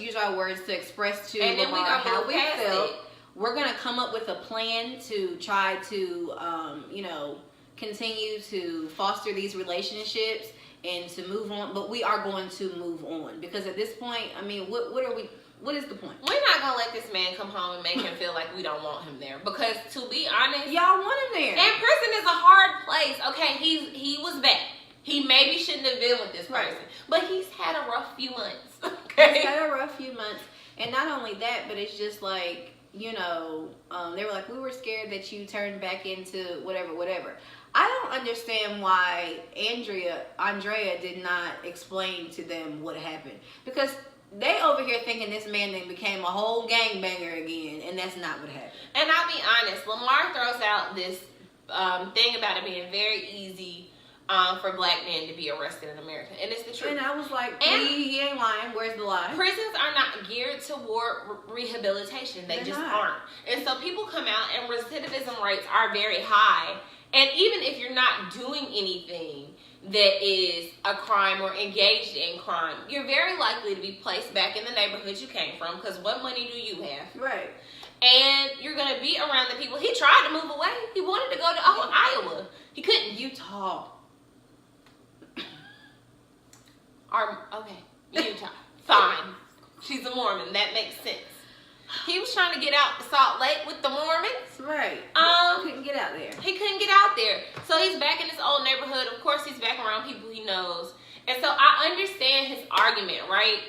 use our words to express to Lamar how we feel. We're going to come up with a plan to try to, continue to foster these relationships and to move on, but we are going to move on, because at this point, I mean, what is the point? We're not gonna let this man come home and make him feel like we don't want him there, because to be honest, y'all want him there. And prison is a hard place. Okay, he was bad. He maybe shouldn't have been with this person, but he's had a rough few months. Okay, he's had a rough few months, and not only that, but it's just like, they were like, we were scared that you turned back into whatever. I don't understand why Andrea did not explain to them what happened, because they over here thinking this man then became a whole gangbanger again, and that's not what happened. And I'll be honest, Lamar throws out this thing about it being very easy for black men to be arrested in America, and it's the truth. And I was like, he ain't lying. Where's the lie? Prisons are not geared toward rehabilitation. They're just aren't. And so people come out, and recidivism rates are very high. And even if you're not doing anything that is a crime or engaged in crime, you're very likely to be placed back in the neighborhood you came from, because what money do you have? Right. And you're going to be around the people. He tried to move away. He wanted to go to Iowa. He couldn't. Utah. Okay, Utah. Fine. She's a Mormon. That makes sense. He was trying to get out to Salt Lake with the Mormons. Right. Couldn't get out there. He couldn't get out there. So he's back in his old neighborhood. Of course, he's back around people he knows. And so I understand his argument, right?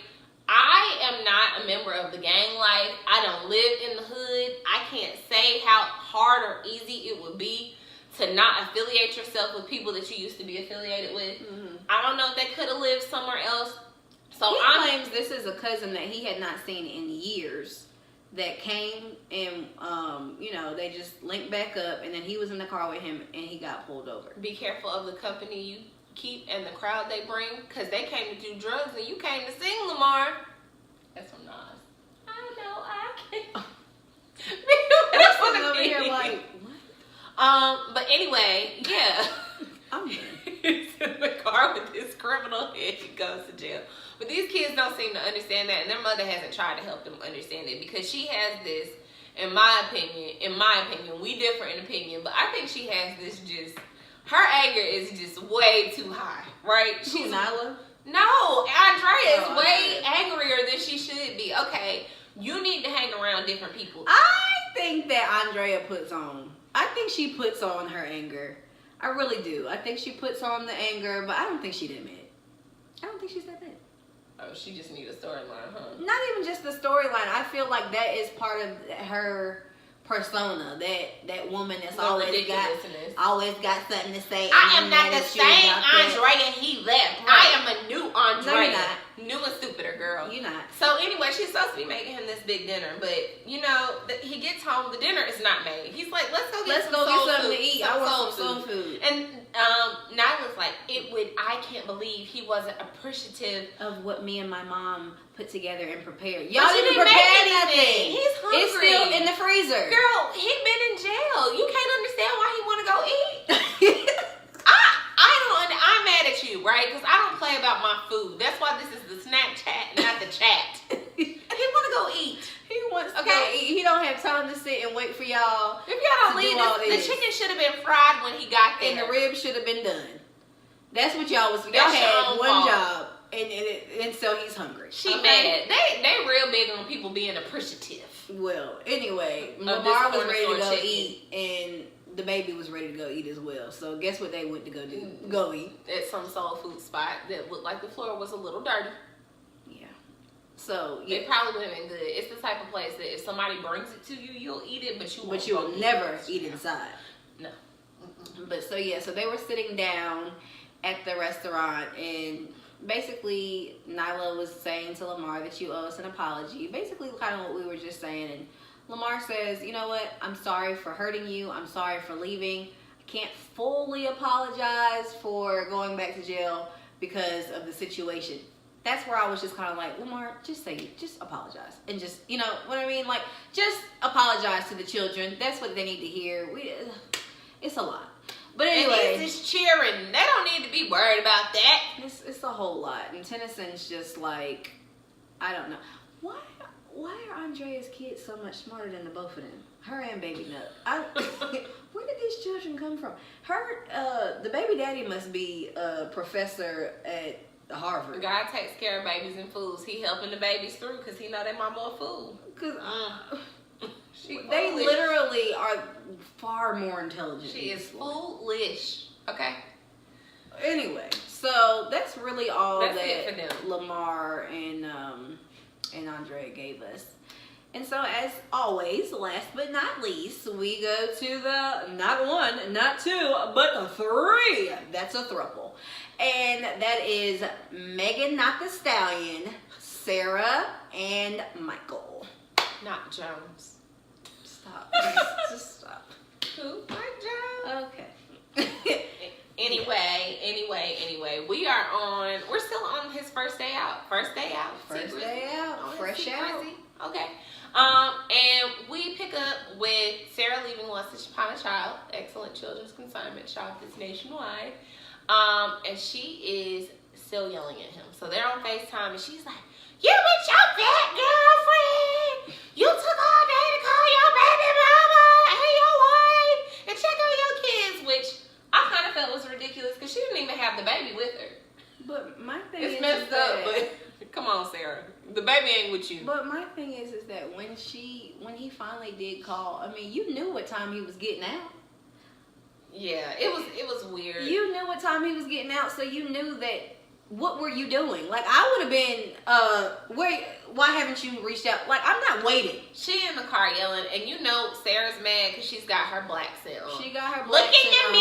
I am not a member of the gang life. I don't live in the hood. I can't say how hard or easy it would be to not affiliate yourself with people that you used to be affiliated with. Mm-hmm. I don't know if they could have lived somewhere else. So he claims this is a cousin that he had not seen in years that came and, they just linked back up, and then he was in the car with him and he got pulled over. Be careful of the company you keep and the crowd they bring, because they came to do drugs and you came to sing, Lamar. That's from Nas. I know I can't. That's what over here like, what? But anyway, yeah. I'm done. He's in the car with this criminal and he goes to jail. But these kids don't seem to understand that, and their mother hasn't tried to help them understand it, because she has this, in my opinion, we differ in opinion, but I think she has this her anger is just way too high, right? She's Nyla? No, Andrea is way angrier than she should be. Okay, you need to hang around different people. I think that Andrea she puts on her anger. I really do. I think she puts on the anger, but I don't think she'd admit it. I don't think she's that bad. Oh, she just needs a storyline, huh? Not even just the storyline. I feel like that is part of her persona. That woman that's always got something to say. I am not the same Andrea he left. I am a new Andrea. No, you're not. New and stupider, girl. You not. So anyway, she's supposed to be making him this big dinner, but you know, he gets home, the dinner is not made. He's like, let's go get something to eat. I want some soul food. And Nyla's like, I can't believe he wasn't appreciative of what me and my mom put together and prepared. Y'all didn't prepare nothing. He's hungry. It's still in the freezer. Girl, he been in jail. You can't understand why he want to go eat. I'm mad at you, right? Because I don't play about my food. That's why this is the snack chat, not the chat. He want to go eat. He wants to go eat. He don't have time to sit and wait for y'all. If y'all don't leave, the chicken should have been fried when he got there. And the ribs should have been done. That's what y'all was. Y'all had one job. And so he's hungry. She mad. They real big on people being appreciative. Well, anyway, Lamar was ready to go eat, and the baby was ready to go eat as well. So guess what they went to go do? Go eat at some soul food spot that looked like the floor was a little dirty. Yeah. So it probably would have been good. It's the type of place that if somebody brings it to you, you'll eat it, but you will never eat inside. No. But so they were sitting down at the restaurant, and basically Nyla was saying to Lamar that you owe us an apology. Basically kind of what we were just saying. And Lamar says, you know what? I'm sorry for hurting you. I'm sorry for leaving. I can't fully apologize for going back to jail because of the situation. That's where I was just kind of like, Lamar, just apologize. And just, you know what I mean? Like, just apologize to the children. That's what they need to hear. It's a lot. But anyway, and he's just cheering. They don't need to be worried about that. It's a whole lot. And Tennyson's just like, I don't know. Why are Andrea's kids so much smarter than the both of them? Her and Baby Nut. Where did these children come from? The baby daddy must be a professor at Harvard. God takes care of babies and fools. He helping the babies through because he know they mama a fool. Because they literally are far more intelligent. She is foolish. Okay. Anyway, so that's really all that Lamar and Andrea gave us. And so, as always, last but not least, we go to the not one, not two, but three. That's a throuple. And that is Megan, not the Stallion, Sarah, and Michael. Not Jones. Stop. Just stop. Who? Mike Jones. Okay. Anyway, we're still on his first day out. Fresh out. Okay. And we pick up with Sarah leaving Once Upon a Child, excellent children's consignment shop that's nationwide. And she is still yelling at him. So they're on FaceTime and she's like, you with your fat girlfriend, you took all day to call your baby mama and your wife and check on your kids, which I kind of felt was ridiculous because she didn't even have the baby with her. But my thing is messed up, but come on, Sarah. The baby ain't with you. But my thing is that when he finally did call, I mean, you knew what time he was getting out. Yeah, it was weird. You knew what time he was getting out, so you knew that. What were you doing? Like, I would have been, why haven't you reached out? Like, I'm not waiting. She in the car yelling, and you know Sarah's mad because she's got her black scent on. She got her black scent on.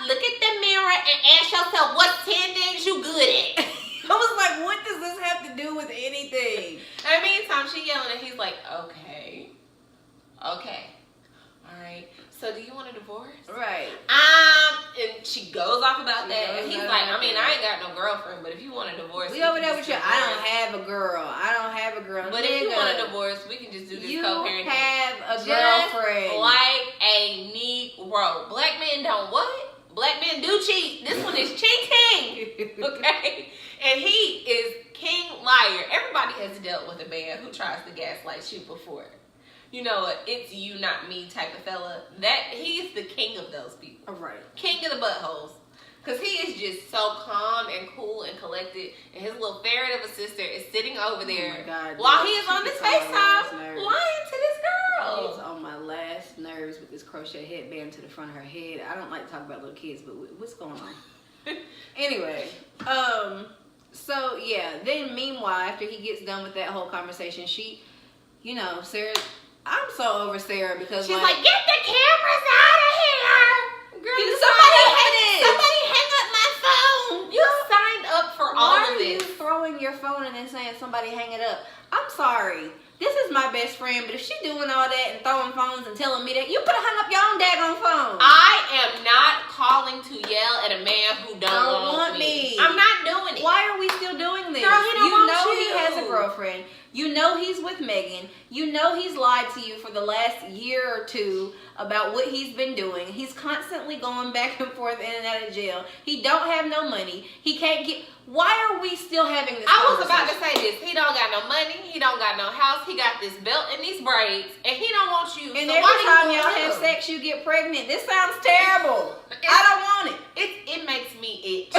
Look at the mirror and ask yourself what 10 things you good at. I was like, what does this have to do with anything? In the meantime, she yelling, and he's like, okay. All right. So do you want a divorce? Right. And she goes off about that. And he's like, I mean, I ain't got no girlfriend, but if you want a divorce, we over there with you. I don't have a girl. But if you want a divorce, we can just do this co-parenting. You have a girlfriend. Like a Negro. Black men don't what? Black men do cheat. This one is cheating. Okay? And he is king liar. Everybody has dealt with a man who tries to gaslight you before. You know, it's you, not me type of fella. He's the king of those people. Right. King of the buttholes. Because he is just so calm and cool and collected. And his little ferret of a sister is sitting over there while he is on this FaceTime lying to this girl. She's on my last nerves with this crochet headband to the front of her head. I don't like to talk about little kids, but what's going on? Anyway, so yeah, then meanwhile, after he gets done with that whole conversation, she, Sarah... I'm so over Sarah because she's like, get the cameras out of here. Girl, somebody hang up my phone. You signed up for all of this. Why are you throwing your phone and then saying somebody hang it up. I'm sorry. This is my best friend, but if she doing all that and throwing phones and telling me that, you could have hung up your own daggone phone. I am not calling to yell at a man who don't want me. I'm not doing it. Why are we still doing this? Girl, he don't want know you. He has a girlfriend. You know he's with Megan. You know he's lied to you for the last year or two about what he's been doing. He's constantly going back and forth in and out of jail. He don't have no money. He can't get... Why are we still having this I was conversation? about to say this. He don't got no money. He don't got no house. He got this belt and these braids. And he don't want you. And so every why do time you y'all want have him? sex, you get pregnant. This sounds terrible. I don't want it. It makes me itch.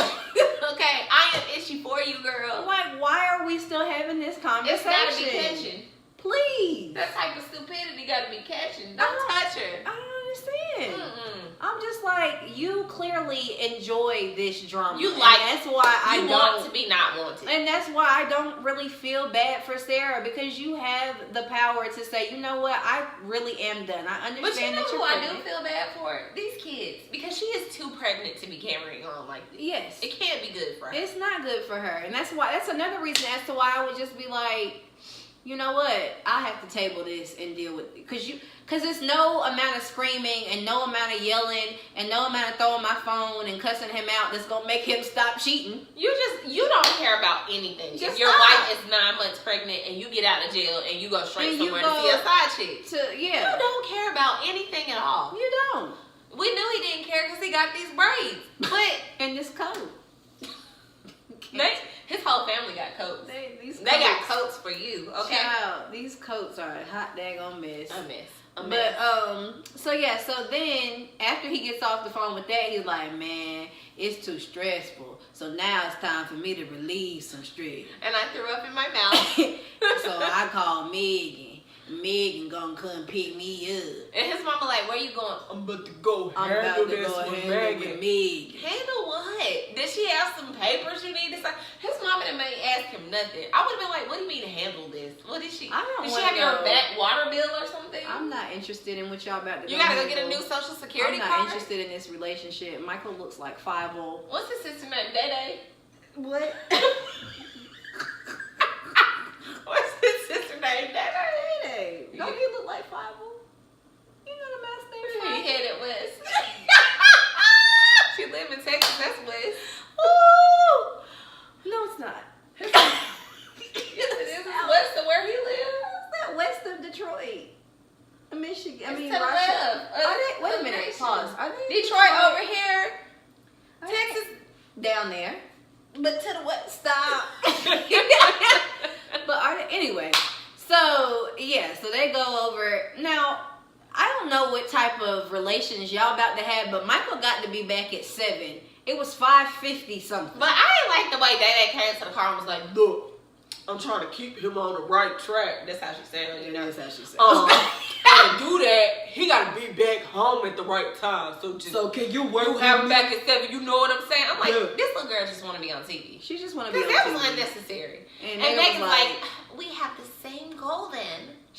Okay? I am itchy for you, girl. Like, why are we still having this conversation? It's gotta be catching. Please. That type of stupidity gotta be catching. Don't touch her. I don't understand. Mm-mm. I'm just like, you clearly enjoy this drama. You and like that's why I you don't want to be not wanted. And that's why I don't really feel bad for Sarah, because you have the power to say, you know what, I really am done. I understand But you know that you're who I pregnant. do feel bad for? These kids. Because she is too pregnant to be carrying on like this. Yes. It can't be good for her. It's not good for her. And that's another reason as to why I would just be like, you know what, I have to table this and deal with it. Because it's no amount of screaming and no amount of yelling and no amount of throwing my phone and cussing him out that's going to make him stop cheating. You don't care about anything. Just if your stop. wife is 9 months pregnant and you get out of jail and you go straight And you somewhere go to see a side chick. You Yeah. don't care about anything at all. You don't. We knew he didn't care because he got these braids. But And this coat. his whole family got coats. They Got coats for you, okay? Child, these coats are a hot daggone mess. A mess. But so then after he gets off the phone with that, he's like, man, it's too stressful. So now it's time for me to relieve some stress. And I threw up in my mouth. So I called Megan. Megan gonna come pick me up. And his mama like, where you going? I'm about to go I'm about to go handle with Megan. Handle what? Did she have some papers you need to sign? His mama didn't ask him nothing. I would have been like, what do you mean handle this? What did she? I don't Did she wanna have your know. back water bill or something? I'm not interested in what y'all about to do. You gotta go get a new social security I'm not card? interested in this relationship. Michael looks like 5'0". What's his sister name? Day. What? What's his sister name? Day. Don't he look like 5'0"? You know the man's name? He headed west. She live in Texas. That's west. Ooh! No, it's not. Yes, it is. It's west of where he lives. It's not west of Detroit. Michigan. I It's mean, to the Russia. left. Are they? Wait a minute. Nation. Pause. Are they Detroit over here. Are they Texas. down there? But to the west. Stop. But are they? Anyway. So yeah. So they go over now. I don't know what type of relations y'all about to have, but Michael got to be back at 7. It was 5:50 something. But I ain't like the way Day came to the car and was like, look, I'm trying to keep him on the right track. That's how she sounded, you know. That's how she said. And to do that, he got to be back home at the right time. So can you work? you have him back at 7, you know what I'm saying? I'm like, Yeah. this little girl just want to be on TV. She just want to be on Because that TV. was unnecessary. And And they Megan's was like, we have the same goal then.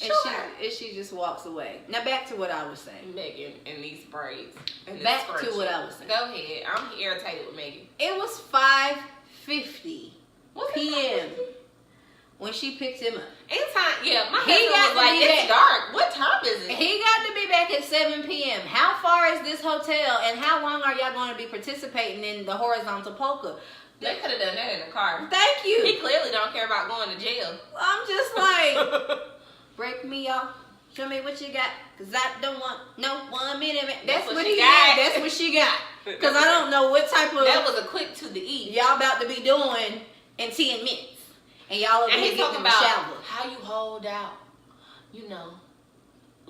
And Sure. she just walks away. Now back to what I was saying. Megan and these braids. And this Back to scrunchie. what I was saying. Go ahead. I'm irritated with Megan. It was 5:50 What's p.m. when she picked him up. Anytime, yeah, my He husband got was to like, be it's back. dark. What time is it? He got to be back at 7 p.m. How far is this hotel, and how long are y'all going to be participating in the horizontal polka? They could have done that in the car. Thank He you. clearly don't care about going to jail. I'm just like, break me off. Show me what you got, cause I don't want no 1 minute. That's what she he got. got. That's what she got. Cause I don't know what type of That was a quick to the E. y'all about to be doing in 10 minutes, and y'all over And here he's getting talking in the about shower. how you hold out. You know,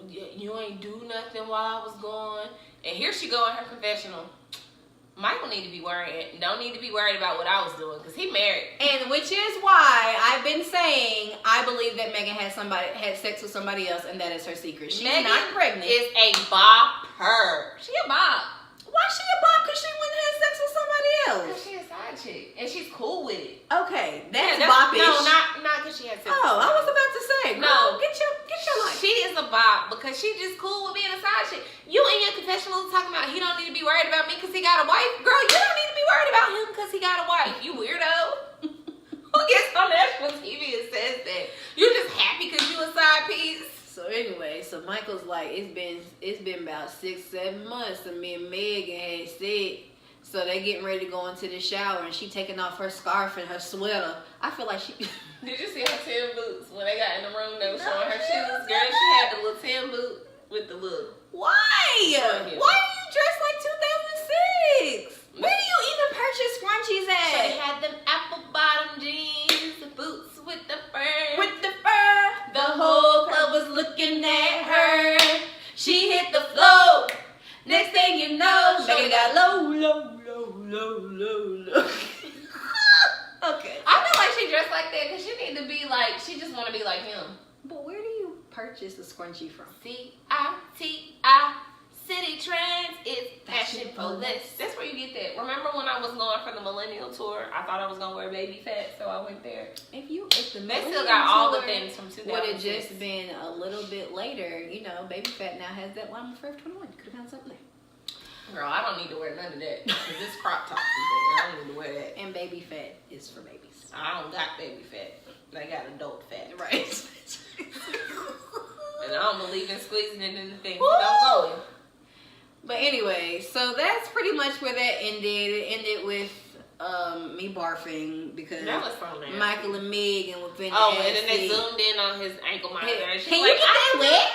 you ain't do nothing while I was gone. And here she go in her confessional. Michael need to be worried. Don't need to be worried about what I was doing because he married. And which is why I've been saying I believe that Megan had sex with somebody else, and that is her secret. She's Megan not pregnant. is a bopper. She a bop. Why she a bop? Cause she went and had sex with somebody Because else. she a side chick. And she's cool with it. Okay, that's Yeah, boppish. No, not because she had sex with Oh, I was somebody. about to say, No. girl, get your life. She is a bop because she just cool with being a side chick. You in your confessional talking about he don't need to be worried about me because he got a wife. Girl, you don't need to be worried about him because he got a wife. You weirdo. Who gives gets on national TV and says that. You just happy because you a side piece. So anyway, so Michael's like, it's been about 6-7 months and me and Megan had said. So they getting ready to go into the shower and she taking off her scarf and her sweater. I feel like she. Did you see her tin boots when they got in the room? They were showing her shoes. Girl, she had the little tin boot with the little. Why? Why do you dress like 2006? Where do you even purchase scrunchies at? So they had them apple bottom jeans, the boots with the fur. With the fur. The whole club was looking at her. She hit the floor. Next thing you know, Megan got low. Okay. I feel like she dressed like that because she need to be like, she just want to be like him. But where do you purchase the scrunchie from? C-I-T-I, City Trends, it's fashion for less. That's where you get that. Remember when I was going for the Millennial Tour, I thought I was going to wear baby fat, so I went there. If the They still got all the things from 2006. would have just been a little bit later, you know, baby fat now has that line for Forever 21. Could have found something there. Girl, I don't need to wear none of that. Because this crop top is there. I don't need to wear that. And baby fat is for babies. I don't got baby fat. I got adult fat. Right. And I don't believe in squeezing it into things that don't go in. But anyway, so that's pretty much where that ended. It ended with me barfing because That was so nasty. Michael and Megan were finna And then they zoomed in on his ankle monitor. And Can she's you like, get that wet?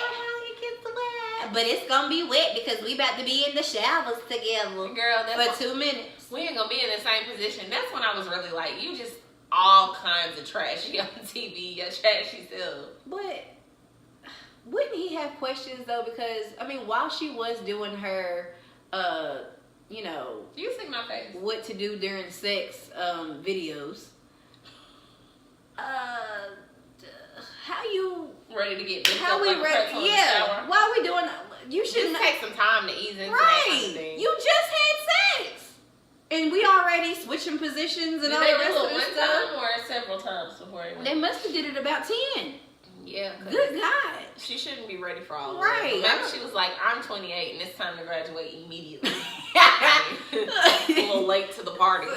Get the wet. But it's gonna be wet because we about to be in the showers together Girl, that's for 2 minutes. we ain't gonna be in the same position. That's when I was really like, you just all kinds of trashy on TV, your trashy self. But wouldn't he have questions though? Because I mean, while she was doing her, you know, You see my face. what to do during sex videos, how you? Ready to get this How up we like a pretzel ready? in the Yeah. shower. Why are we doing? You Just shouldn't. take some time to ease into that kind Right. of thing. You just had sex, and we already switching positions and Did all they the do rest of it this one stuff. time or several times before they went? They must have did it about 10. Yeah. 'Cause Good God. she shouldn't be ready for all of Right. that. Maybe she was like, I'm 28 and it's time to graduate immediately. A little late to the party.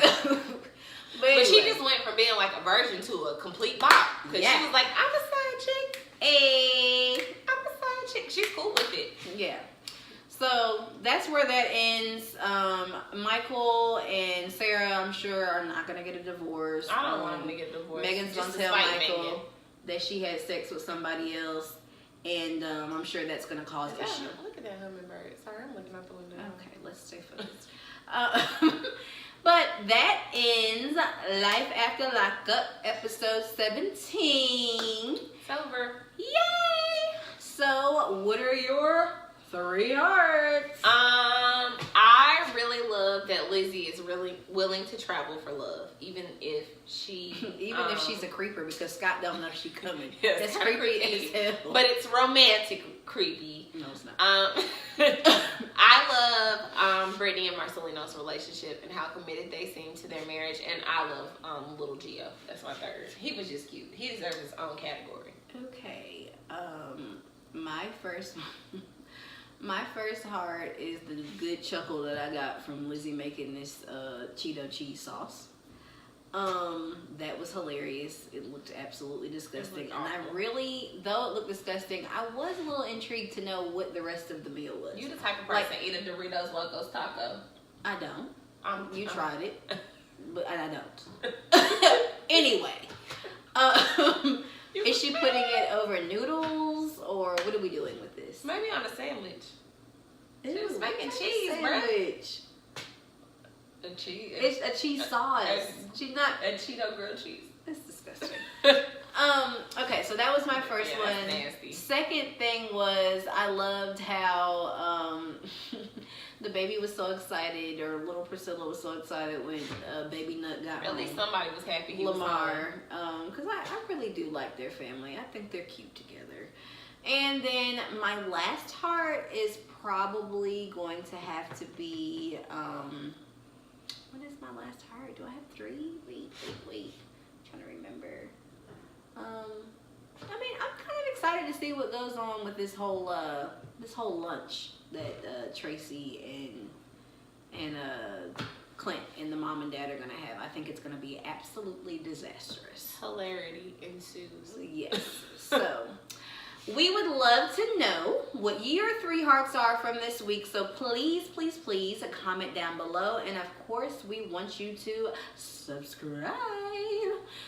But she just went from being like a virgin to a complete bop. Because Yeah. she was like, I'm a side chick. Hey. I'm a side chick. She's cool with it. Yeah. So that's where that ends. Michael and Sarah, I'm sure, are not going to get a divorce. I don't want them to get divorced. Megan's going Just to tell spite Michael Megan. that she had sex with somebody else. And I'm sure that's going to cause issue. Look at that hummingbird. Sorry, I'm looking out the window. Okay, let's stay focused. But that ends Life After Lockup, episode 17. It's over. Yay! So, what are your 3 hearts? I really love that Lizzie is really willing to travel for love, even if she, Even if she's a creeper, because Scott don't know she coming. Yeah, That's it's kinda creepy as hell. but it's romantic creepy. no, it's not. I love Brittany and Marcelino's relationship and how committed they seem to their marriage, and I love little Gio. That's my third. He was just cute. He deserves his own category. Okay. My first heart is the good chuckle that I got from Lizzie making this Cheeto cheese sauce. That was hilarious. It looked absolutely disgusting. It And looked I awful. really, though it looked disgusting, I was a little intrigued to know what the rest of the meal was. You the type of person eat a Doritos Locos taco. I don't. You I'm- tried it, but I don't. Anyway, is she putting it over noodles, or what are we doing with this? Maybe on a sandwich. Ew, She was making what cheese, kind of bruh. sandwich? A cheese. It's a cheese sauce. She's not. a Cheeto grilled cheese. That's disgusting. Okay, so that was my first Yeah, that's one. nasty. Second thing was I loved how the baby was so excited, or little Priscilla was so excited when Baby Nut got At least home. somebody was happy he was Lamar, because I really do like their family. I think they're cute together. And then my last heart is probably going to have to be, what is my last heart? Do I have 3? Wait. I'm trying to remember. I mean, I'm kind of excited to see what goes on with this whole lunch that Tracy and Clint and the mom and dad are gonna have. I think it's gonna be absolutely disastrous. Hilarity ensues. Yes. So we would love to know what your 3 hearts are from this week. So please, please, please comment down below. And of course, we want you to subscribe.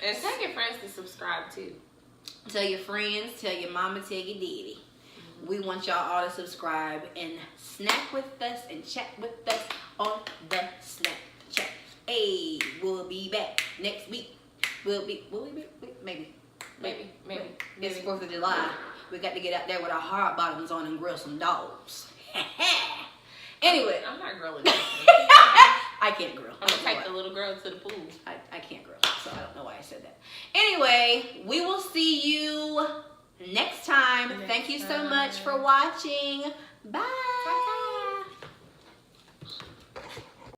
And tell your friends to subscribe too. Tell your friends, tell your mama, tell your daddy. We want y'all all to subscribe and snack with us and chat with us on the Snack Chat. Hey, we'll be back next week. Will we be? Maybe. It's 4th of July. We got to get out there with our hard bottoms on and grill some dogs. Anyway. I'm not grilling nothing. I can't grill. I'm gonna take the little girl to the pool. I can't grill, so I don't know why I said that. Anyway, we will see you next time. Thank you so much for watching. Bye.